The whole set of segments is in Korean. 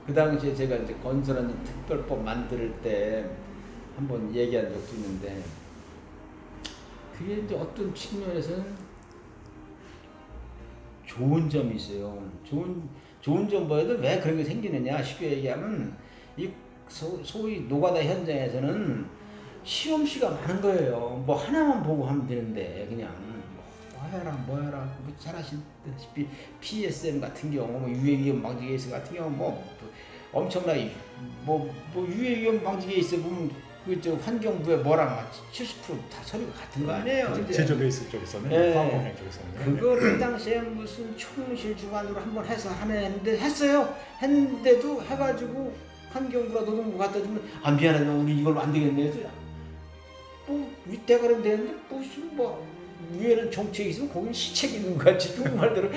그 당시에 제가 이제 건설하는 특별법 만들 때 한번 얘기한 적도 있는데, 그게 이제 어떤 측면에서는 좋은 점이 있어요. 좋은 점 뭐라도 왜 그런 게 생기느냐 쉽게 얘기하면, 이 소위 노가다 현장에서는 시험시가 많은 거예요. 뭐 하나만 보고 하면 되는데 그냥 뭐 해라 뭐 잘 아시다시피 PSM 같은 경우, 뭐 유해위험 방지 케이스 같은 경우 뭐 엄청나게 뭐 유해위험 방지 케이스 보면 그저 환경부에 뭐랑 70%다 서류가 같은 거 아니에요. 제조베이스 쪽에서는, 네. 화학공학 쪽에서는 그거를 당시에 무슨 총실 주관으로 한번 해서 했어요. 했는데도 해가지고 환경부가 노동부 갖다 주면 미안하다 우리 이걸로 안 되겠네 해서 뭐 윗대가리면 되는데 무슨 뭐 위에는 정책이 있으면 거기는 시책이 있는 것 같이 중국말대로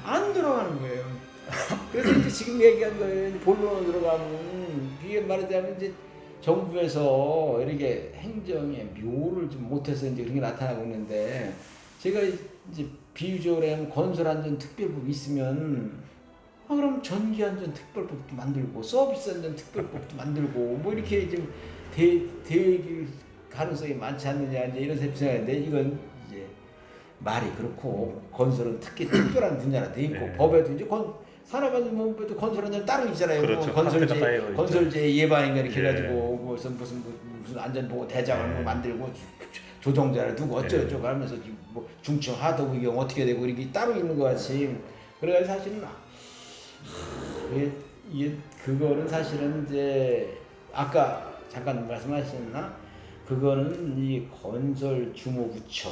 안 들어가는 거예요. 그래서 이제 지금 얘기한 거예요. 본론으로 들어가면 이게 말하자면 이제 정부에서 이렇게 행정에 묘를 좀 못해서 이제 그런 게 나타나고 있는데, 제가 이제 비유적으로 하면 건설안전특별법이 있으면 그럼 전기안전 특별법도 만들고 서비스 안전 특별법도 만들고 뭐 이렇게 좀 될 가능성이 많지 않느냐 이제 이런 생각인데, 이건 이제 말이 그렇고 건설은 특히 특별한 분야라 돼 있고, 네. 법에도 이제 산업안전보험법에도 건설안전 따로 있잖아요. 그렇죠. 뭐 건설재 예방인가 이렇게 해가지고 무슨 안전보고 대장을 뭐 만들고 조정자를 두고 어쩌고저쩌고 하면서 뭐 중증 하드 위험 어떻게 되고 이렇게 따로 있는 것 같이. 그래서 사실은 그거는 사실은 이제 아까 잠깐 말씀하셨나, 그거는 이 건설 주무부처,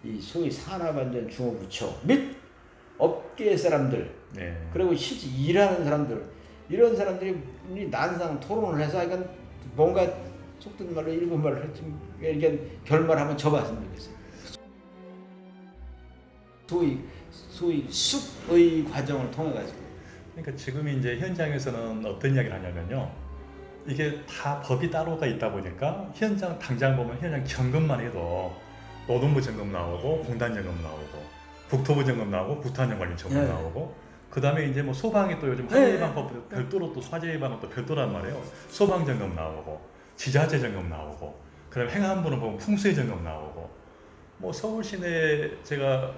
이 소위 산업안전 주무부처 및 업계 사람들, 그리고 실제 일하는 사람들, 이런 사람들이 난상 토론을 해서 약간 뭔가 속된 말로 일본 말로 좀 이렇게 결말을 한번 접었으면 좋겠어요. 소위 숲의 과정을 통해 가지고. 그러니까 지금 이제 현장에서는 어떤 이야기를 하냐면요. 이게 다 법이 따로가 있다 보니까 현장 당장 보면 현장 점검만 해도 노동부 점검 나오고 공단 점검 나오고 국토부 점검 나오고 국토안전관리 점검 나오고, 그 다음에 이제 뭐 소방이 또 요즘 화재 예방법 별도로 또 화재 예방은 또 별도란 말이에요. 소방 점검 나오고 지자체 점검 나오고, 그다음에 행안부는 보면 풍수해 점검 나오고, 뭐 서울 시내 제가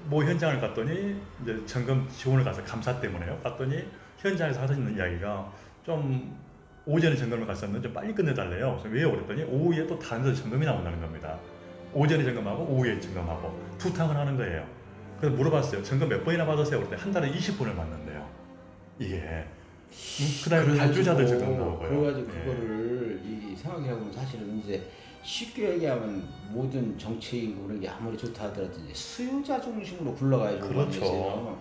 뭐 현장을 갔더니 이제 점검 지원을 가서 감사 때문에요. 갔더니 현장에서 하시는 이야기가 좀 오전에 점검을 갔었는데 좀 빨리 끝내달래요. 그래서 왜요? 그랬더니 오후에 또 다른 데서 점검이 나온다는 겁니다. 오전에 점검하고 오후에 점검하고 두 탕을 하는 거예요. 그래서 물어봤어요. 점검 몇 번이나 받으세요? 그랬더니 한 달에 20번을 받는데요. 이게. 그다음에 발주자들 점검 나오고요. 그래가지고 그거를 생각해보면 사실은 이제 쉽게 얘기하면 모든 정책이고 그런 게 아무리 좋다 하더라도 이제 수요자 중심으로 굴러가야죠. 그렇죠.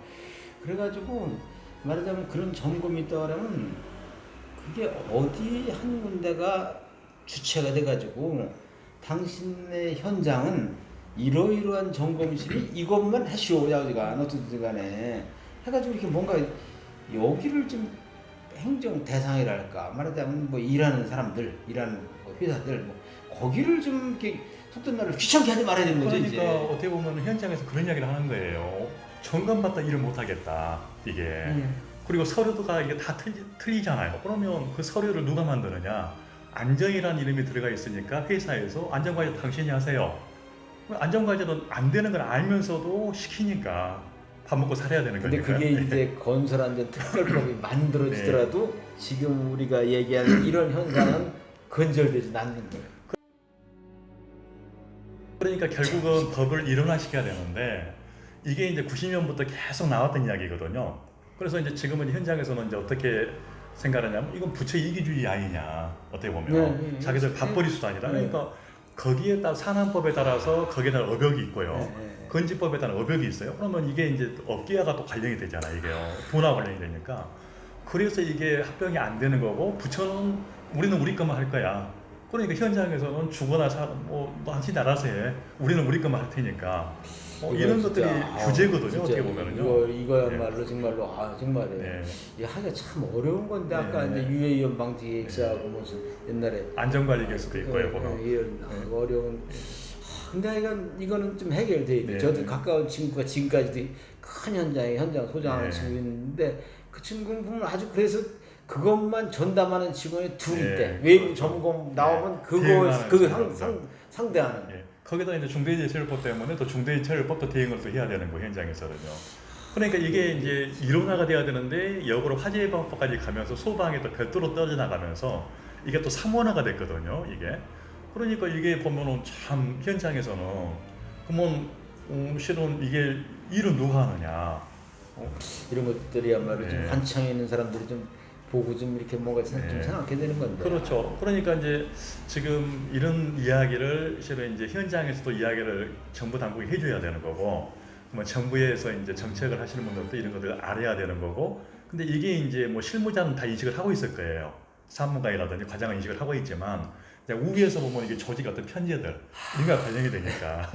그래가지고 말하자면 그런 점검이 있다 그러면 그게 어디 한 군데가 주체가 돼가지고 당신의 현장은 이러이러한 점검실이 이것만 하시오 야우지가 어떻든 간에 해가지고 이렇게 뭔가 여기를 좀 행정 대상이랄까 말하자면 뭐 일하는 사람들, 일하는 뭐 회사들 뭐 거기를 좀 이렇게 속된 말로 귀찮게 하지 말아야 되는 거죠. 그러니까 이제. 어떻게 보면 현장에서 그런 이야기를 하는 거예요. 점검받다 일을 못 하겠다 이게. 그리고 서류가 이게 다 틀리잖아요. 그러면 그 서류를 누가 만드느냐? 안전이라는 이름이 들어가 있으니까 회사에서 안전과제 당신이 하세요. 안전과제는 안 되는 걸 알면서도 시키니까 밥 먹고 살아야 되는 근데 거니까요. 그게 이제 건설안전 특별법이 만들어지더라도 지금 우리가 얘기하는 이런 현상은 건절되지 않는 거예요. 그러니까 결국은 법을 일원화시켜야 되는데, 이게 이제 90년부터 계속 나왔던 이야기거든요. 그래서 이제 지금은 현장에서는 이제 어떻게 생각하냐면 이건 부처 이기주의 아니냐, 어떻게 보면 자기들 밥벌이 수단이다. 그러니까 거기에 따라 산안법에 따라서 거기에 따라 어벽이 있고요. 건지법에 따른 어벽이 있어요. 그러면 이게 이제 업계와가 또 관련이 되잖아, 이게요. 돈하고 관련이 되니까. 그래서 이게 합병이 안 되는 거고, 부처는 우리는 우리 것만 할 거야. 그러니까 현장에서는 주거나 뭐 당신 알아서 해. 우리는 우리 것만 할 테니까. 이런 것들이 규제거든요. 어떻게 보면은요. 이거야말로 정말로 정말에 이게 하기가 참 어려운 건데 아까 이제 유해위험 방지 계획서하고 무슨 옛날에 안전관리 계획서도 있고요. 보면. 이런 어려운 근데 이거는 좀 해결돼야 돼. 네. 저도 가까운 친구가 지금까지도 큰 현장 소장하는 네. 친구 있는데 그 친구는 보면 아주 그래서 그것만 전담하는 직원이 둘 네. 있대. 외부 그렇죠. 점검 나오면 대응하는 그거 직원들. 상대하는. 예. 거기다 이제 중대재해처벌법 때문에 또 중대재해처벌법도 대응을 또 해야 되는 거 현장에서는요. 그러니까 이게 이제 일원화가 돼야 되는데 역으로 화재 예방법까지 가면서 소방에 또 별도로 떨어져 나가면서 이게 또 삼원화가 됐거든요. 이게 그러니까 이게 보면은 참 현장에서는 그러면 실은 이게 일은 누가 하느냐? 이런 것들이야말로 좀 네. 관청에 있는 사람들이 좀 보고 좀 이렇게 뭔가 좀 네. 생각하게 되는 건데. 그렇죠. 그러니까 이제 지금 이런 이야기를 실은 이제 현장에서도 이야기를 정부 당국이 해줘야 되는 거고, 뭐 정부에서 이제 정책을 하시는 분들도 이런 것들을 알아야 되는 거고, 근데 이게 이제 뭐 실무자는 다 인식을 하고 있을 거예요. 사무관이라든지 과장은 인식을 하고 있지만, 이제 위에서 보면 이게 조직 어떤 편제들, 이가 발령이 되니까.